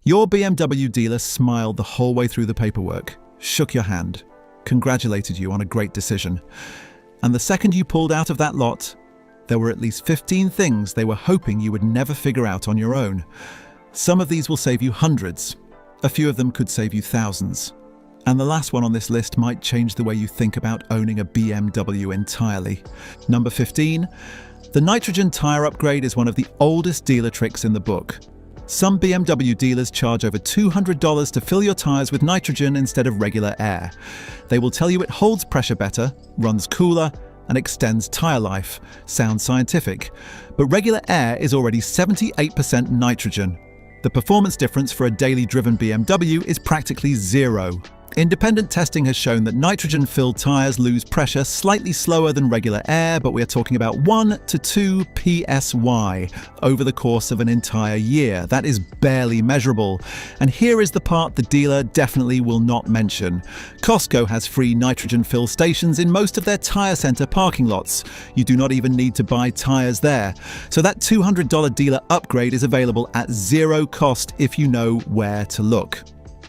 Your BMW dealer smiled the whole way through the paperwork, shook your hand, congratulated you on a great decision. And the second you pulled out of that lot, there were at least 15 things they were hoping you would never figure out on your own. Some of these will save you hundreds. A few of them could save you thousands. And the last one on this list might change the way you think about owning a BMW entirely. Number 15. The nitrogen tire upgrade is one of the oldest dealer tricks in the book. Some BMW dealers charge over $200 to fill your tires with nitrogen instead of regular air. They will tell you it holds pressure better, runs cooler, and extends tire life. Sounds scientific. But regular air is already 78% nitrogen. The performance difference for a daily driven BMW is practically zero. Independent testing has shown that nitrogen-filled tires lose pressure slightly slower than regular air, but we are talking about 1 to 2 psi over the course of an entire year. That is barely measurable. And here is the part the dealer definitely will not mention. Costco has free nitrogen fill stations in most of their tire center parking lots. You do not even need to buy tires there. So that $200 dealer upgrade is available at zero cost if you know where to look.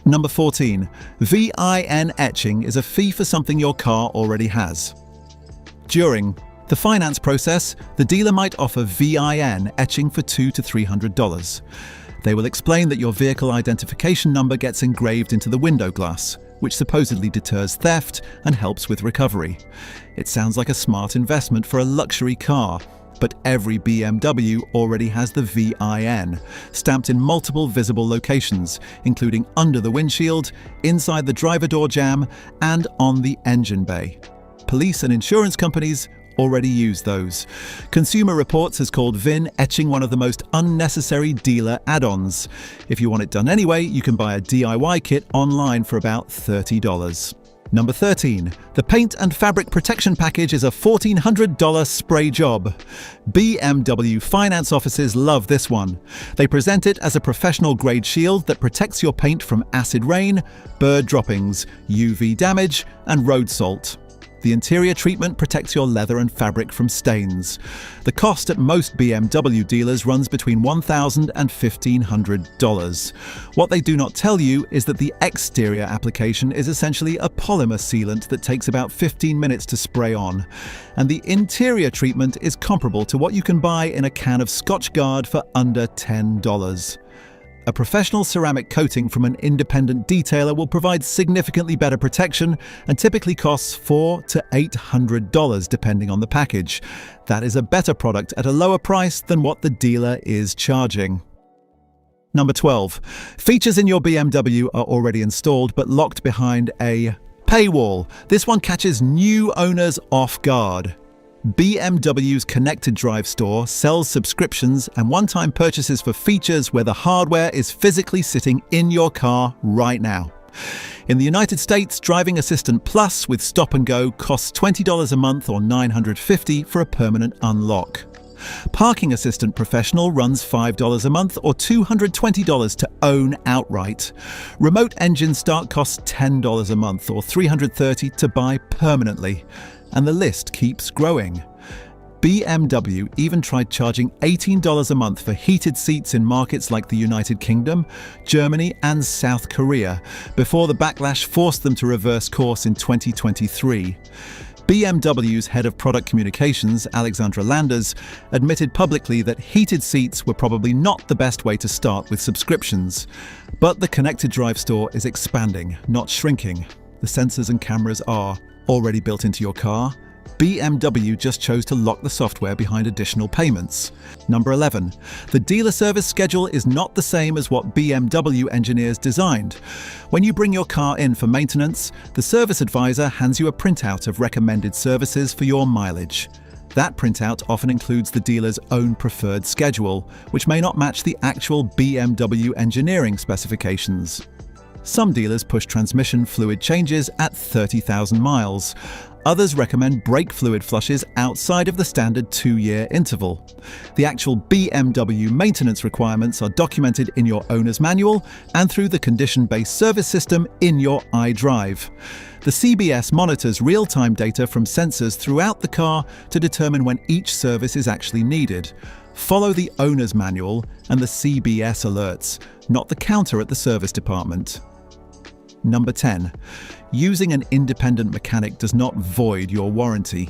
Number 14. VIN etching is a fee for something your car already has. During the finance process, the dealer might offer VIN etching for $200 to $300. They will explain that your vehicle identification number gets engraved into the window glass, which supposedly deters theft and helps with recovery. It sounds like a smart investment for a luxury car. But every BMW already has the VIN, stamped in multiple visible locations, including under the windshield, inside the driver door jamb, and on the engine bay. Police and insurance companies already use those. Consumer Reports has called VIN etching one of the most unnecessary dealer add-ons. If you want it done anyway, you can buy a DIY kit online for about $30. Number 13. The paint and fabric protection package is a $1,400 spray job. BMW finance offices love this one. They present it as a professional-grade shield that protects your paint from acid rain, bird droppings, UV damage, and road salt. The interior treatment protects your leather and fabric from stains. The cost at most BMW dealers runs between $1,000 and $1,500. What they do not tell you is that the exterior application is essentially a polymer sealant that takes about 15 minutes to spray on. And the interior treatment is comparable to what you can buy in a can of Scotchgard for under $10. A professional ceramic coating from an independent detailer will provide significantly better protection and typically costs $400 to $800 depending on the package. That is a better product at a lower price than what the dealer is charging. Number 12. Features in your BMW are already installed but locked behind a paywall. This one catches new owners off guard. BMW's Connected Drive store sells subscriptions and one-time purchases for features where the hardware is physically sitting in your car right now. In the United States, Driving Assistant Plus with Stop and Go costs $20 a month or $950 for a permanent unlock. Parking Assistant Professional runs $5 a month or $220 to own outright. Remote Engine Start costs $10 a month or $330 to buy permanently. And the list keeps growing. BMW even tried charging $18 a month for heated seats in markets like the United Kingdom, Germany, and South Korea, before the backlash forced them to reverse course in 2023. BMW's head of product communications, Alexandra Landers, admitted publicly that heated seats were probably not the best way to start with subscriptions. But the Connected Drive store is expanding, not shrinking. The sensors and cameras are already built into your car. BMW just chose to lock the software behind additional payments. Number 11. The dealer service schedule is not the same as what BMW engineers designed. When you bring your car in for maintenance, the service advisor hands you a printout of recommended services for your mileage. That printout often includes the dealer's own preferred schedule, which may not match the actual BMW engineering specifications. Some dealers push transmission fluid changes at 30,000 miles. Others recommend brake fluid flushes outside of the standard 2-year interval. The actual BMW maintenance requirements are documented in your owner's manual and through the condition-based service system in your iDrive. The CBS monitors real-time data from sensors throughout the car to determine when each service is actually needed. Follow the owner's manual and the CBS alerts, not the counter at the service department. Number 10. Using an independent mechanic does not void your warranty.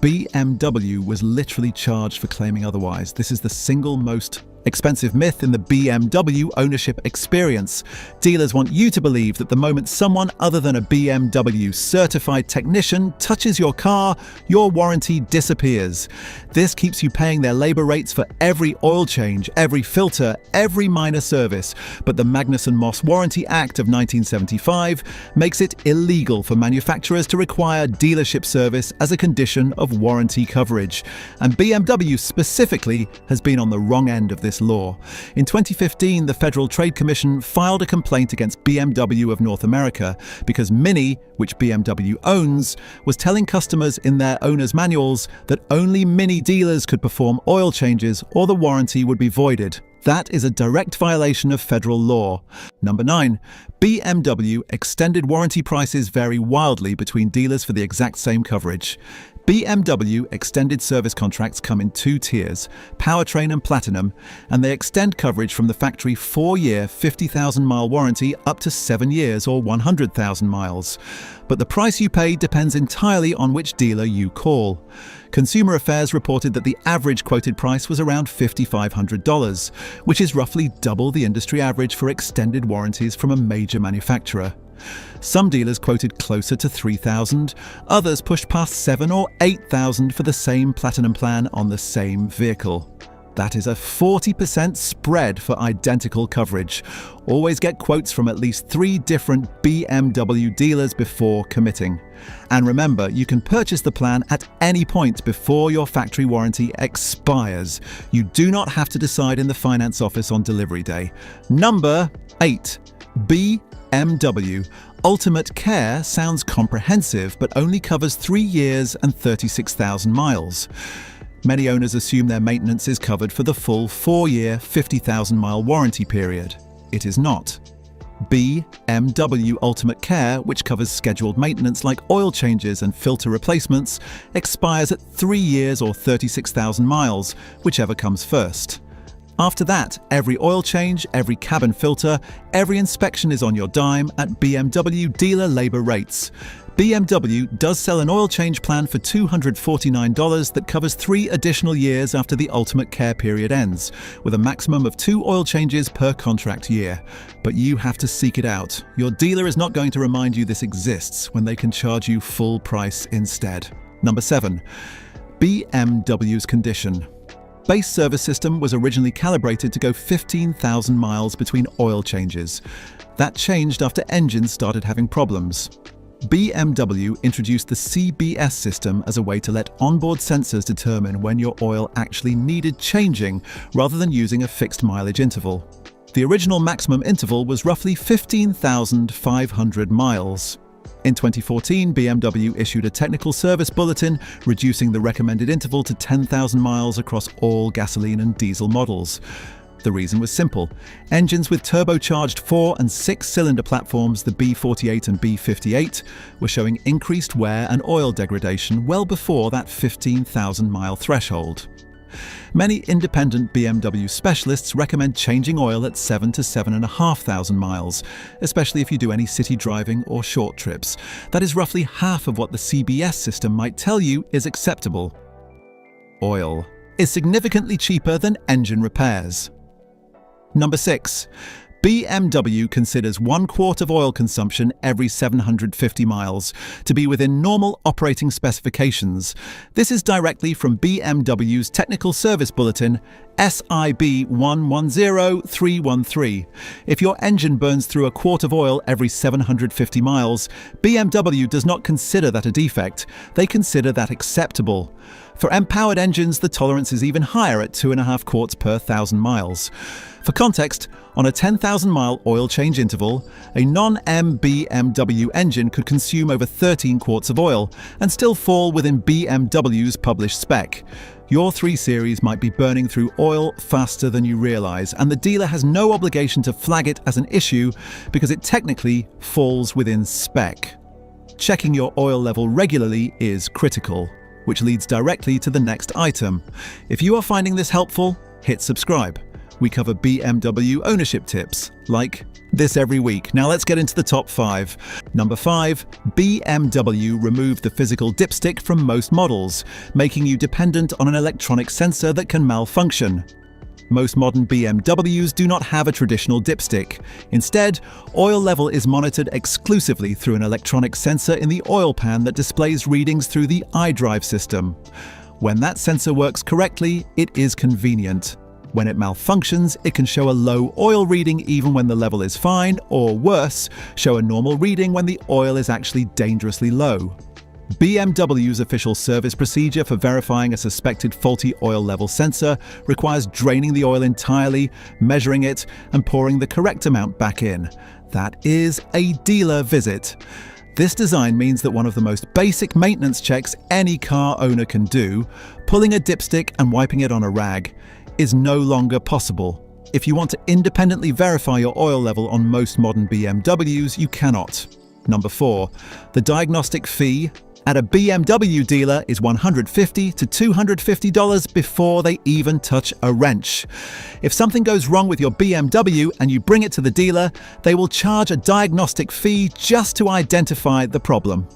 BMW was literally charged for claiming otherwise. This is the single most expensive myth in the BMW ownership experience. Dealers want you to believe that the moment someone other than a BMW certified technician touches your car, your warranty disappears. This keeps you paying their labor rates for every oil change, every filter, every minor service. But the Magnuson-Moss Warranty Act of 1975 makes it illegal for manufacturers to require dealership service as a condition of warranty coverage. And BMW specifically has been on the wrong end of this law. In 2015, the Federal Trade Commission filed a complaint against BMW of North America because Mini, which BMW owns, was telling customers in their owner's manuals that only Mini dealers could perform oil changes or the warranty would be voided. That is a direct violation of federal law. Number 9. BMW extended warranty prices vary wildly between dealers for the exact same coverage. BMW extended service contracts come in 2 tiers, Powertrain and Platinum, and they extend coverage from the factory 4-year 50,000-mile warranty up to 7 years or 100,000 miles. But the price you pay depends entirely on which dealer you call. Consumer Affairs reported that the average quoted price was around $5,500, which is roughly double the industry average for extended warranties from a major manufacturer. Some dealers quoted closer to $3,000, others pushed past $7,000 or $8,000 for the same Platinum plan on the same vehicle. That is a 40% spread for identical coverage. Always get quotes from at least 3 different BMW dealers before committing. And remember, you can purchase the plan at any point before your factory warranty expires. You do not have to decide in the finance office on delivery day. Number 8. BMW. Ultimate Care sounds comprehensive, but only covers 3 years and 36,000 miles. Many owners assume their maintenance is covered for the full 4-year, 50,000-mile warranty period. It is not. BMW Ultimate Care, which covers scheduled maintenance like oil changes and filter replacements, expires at 3 years or 36,000 miles, whichever comes first. After that, every oil change, every cabin filter, every inspection is on your dime at BMW dealer labor rates. BMW does sell an oil change plan for $249 that covers 3 additional years after the Ultimate Care period ends, with a maximum of 2 oil changes per contract year. But you have to seek it out. Your dealer is not going to remind you this exists when they can charge you full price instead. Number 7. BMW's condition. Base service system was originally calibrated to go 15,000 miles between oil changes. That changed after engines started having problems. BMW introduced the CBS system as a way to let onboard sensors determine when your oil actually needed changing, rather than using a fixed mileage interval. The original maximum interval was roughly 15,500 miles. In 2014, BMW issued a technical service bulletin reducing the recommended interval to 10,000 miles across all gasoline and diesel models. The reason was simple. Engines with turbocharged 4- and 6-cylinder platforms, the B48 and B58, were showing increased wear and oil degradation well before that 15,000-mile threshold. Many independent BMW specialists recommend changing oil at 7,000 to 7,500 miles, especially if you do any city driving or short trips. That is roughly half of what the CBS system might tell you is acceptable. Oil is significantly cheaper than engine repairs. Number 6. BMW considers 1 quart of oil consumption every 750 miles to be within normal operating specifications. This is directly from BMW's Technical Service Bulletin SIB 110313. If your engine burns through 1 quart of oil every 750 miles, BMW does not consider that a defect. They consider that acceptable. For M-powered engines, the tolerance is even higher at 2.5 quarts per 1,000 miles. For context, on a 10,000-mile oil change interval, a non-M BMW engine could consume over 13 quarts of oil and still fall within BMW's published spec. Your 3 Series might be burning through oil faster than you realize, and the dealer has no obligation to flag it as an issue because it technically falls within spec. Checking your oil level regularly is critical. which leads directly to the next item. If you are finding this helpful, hit subscribe. We cover BMW ownership tips, like this every week. Now let's get into the top 5. Number 5, BMW removed the physical dipstick from most models, making you dependent on an electronic sensor that can malfunction. Most modern BMWs do not have a traditional dipstick. Instead, oil level is monitored exclusively through an electronic sensor in the oil pan that displays readings through the iDrive system. When that sensor works correctly, it is convenient. When it malfunctions, it can show a low oil reading even when the level is fine, or worse, show a normal reading when the oil is actually dangerously low. BMW's official service procedure for verifying a suspected faulty oil level sensor requires draining the oil entirely, measuring it, and pouring the correct amount back in. That is a dealer visit. This design means that one of the most basic maintenance checks any car owner can do, pulling a dipstick and wiping it on a rag, is no longer possible. If you want to independently verify your oil level on most modern BMWs, you cannot. Number 4. The diagnostic fee at a BMW dealer is $150 to $250 before they even touch a wrench. If something goes wrong with your BMW and you bring it to the dealer, they will charge a diagnostic fee just to identify the problem.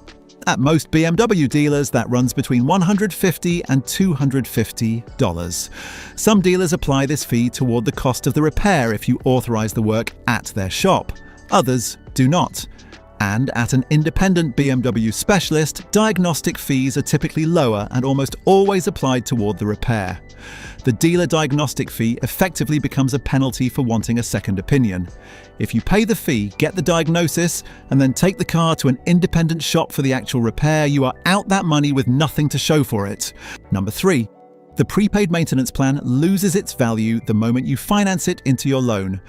At most BMW dealers, that runs between $150 and $250. Some dealers apply this fee toward the cost of the repair if you authorize the work at their shop. Others do not. And at an independent BMW specialist, diagnostic fees are typically lower and almost always applied toward the repair. The dealer diagnostic fee effectively becomes a penalty for wanting a second opinion. If you pay the fee, get the diagnosis, and then take the car to an independent shop for the actual repair, you are out that money with nothing to show for it. Number 3. The prepaid maintenance plan loses its value the moment you finance it into your loan.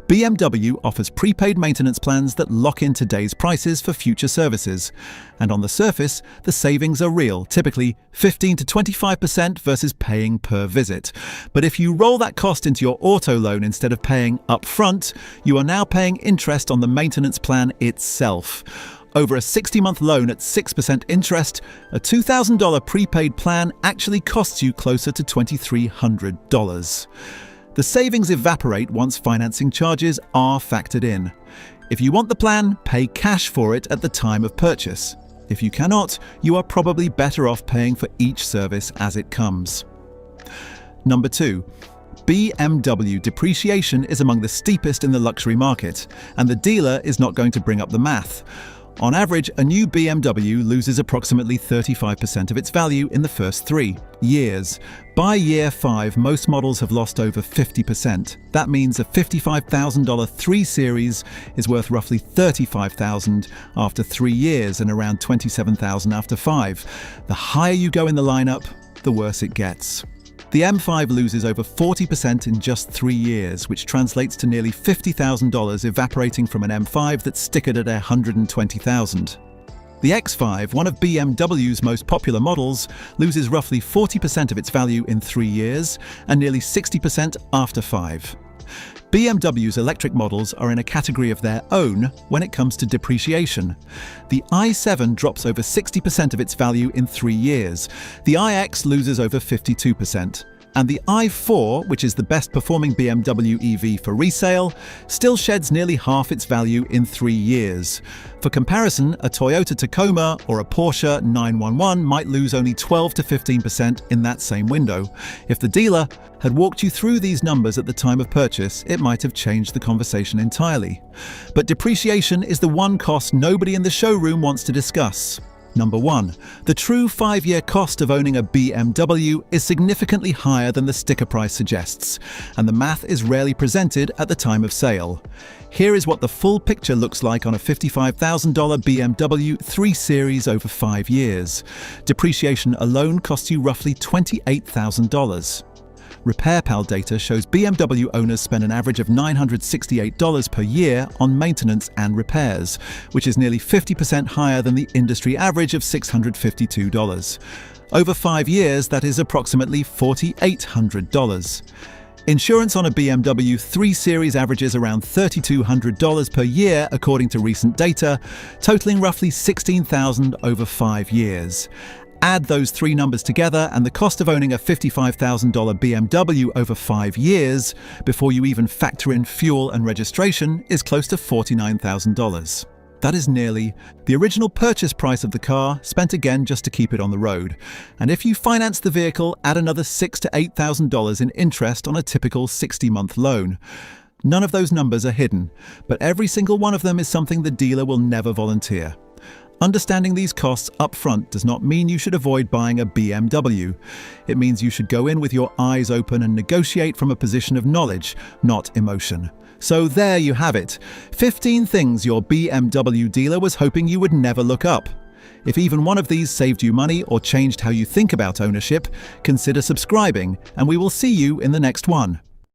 BMW offers prepaid maintenance plans that lock in today's prices for future services. And on the surface, the savings are real, typically 15 to 25% versus paying per visit. But if you roll that cost into your auto loan instead of paying up front, you are now paying interest on the maintenance plan itself. Over a 60-month loan at 6% interest, a $2,000 prepaid plan actually costs you closer to $2,300. The savings evaporate once financing charges are factored in. If you want the plan, pay cash for it at the time of purchase. If you cannot, you are probably better off paying for each service as it comes. Number 2. BMW depreciation is among the steepest in the luxury market, and the dealer is not going to bring up the math. On average, a new BMW loses approximately 35% of its value in the first 3 years. By year 5, most models have lost over 50%. That means a $55,000 3 Series is worth roughly $35,000 after 3 years and around $27,000 after 5. The higher you go in the lineup, the worse it gets. The M5 loses over 40% in just 3 years, which translates to nearly $50,000 evaporating from an M5 that's stickered at $120,000. The X5, one of BMW's most popular models, loses roughly 40% of its value in 3 years and nearly 60% after 5. BMW's electric models are in a category of their own when it comes to depreciation. The i7 drops over 60% of its value in 3 years. The iX loses over 52%. And the i4, which is the best performing BMW EV for resale, still sheds nearly half its value in 3 years. For comparison, a Toyota Tacoma or a Porsche 911 might lose only 12 to 15% in that same window. If the dealer had walked you through these numbers at the time of purchase, it might have changed the conversation entirely. But depreciation is the one cost nobody in the showroom wants to discuss. Number 1. The true 5-year cost of owning a BMW is significantly higher than the sticker price suggests, and the math is rarely presented at the time of sale. Here is what the full picture looks like on a $55,000 BMW 3 Series over 5 years. Depreciation alone costs you roughly $28,000. RepairPal data shows BMW owners spend an average of $968 per year on maintenance and repairs, which is nearly 50% higher than the industry average of $652. Over 5 years, that is approximately $4,800. Insurance on a BMW 3 Series averages around $3,200 per year according to recent data, totaling roughly $16,000 over 5 years. Add those three numbers together, and the cost of owning a $55,000 BMW over 5 years, before you even factor in fuel and registration, is close to $49,000. That is nearly the original purchase price of the car, spent again just to keep it on the road. And if you finance the vehicle, add another $6,000 to $8,000 in interest on a typical 60-month loan. None of those numbers are hidden, but every single one of them is something the dealer will never volunteer. Understanding these costs up front does not mean you should avoid buying a BMW. It means you should go in with your eyes open and negotiate from a position of knowledge, not emotion. So there you have it, 15 things your BMW dealer was hoping you would never look up. If even one of these saved you money or changed how you think about ownership, consider subscribing, and we will see you in the next one.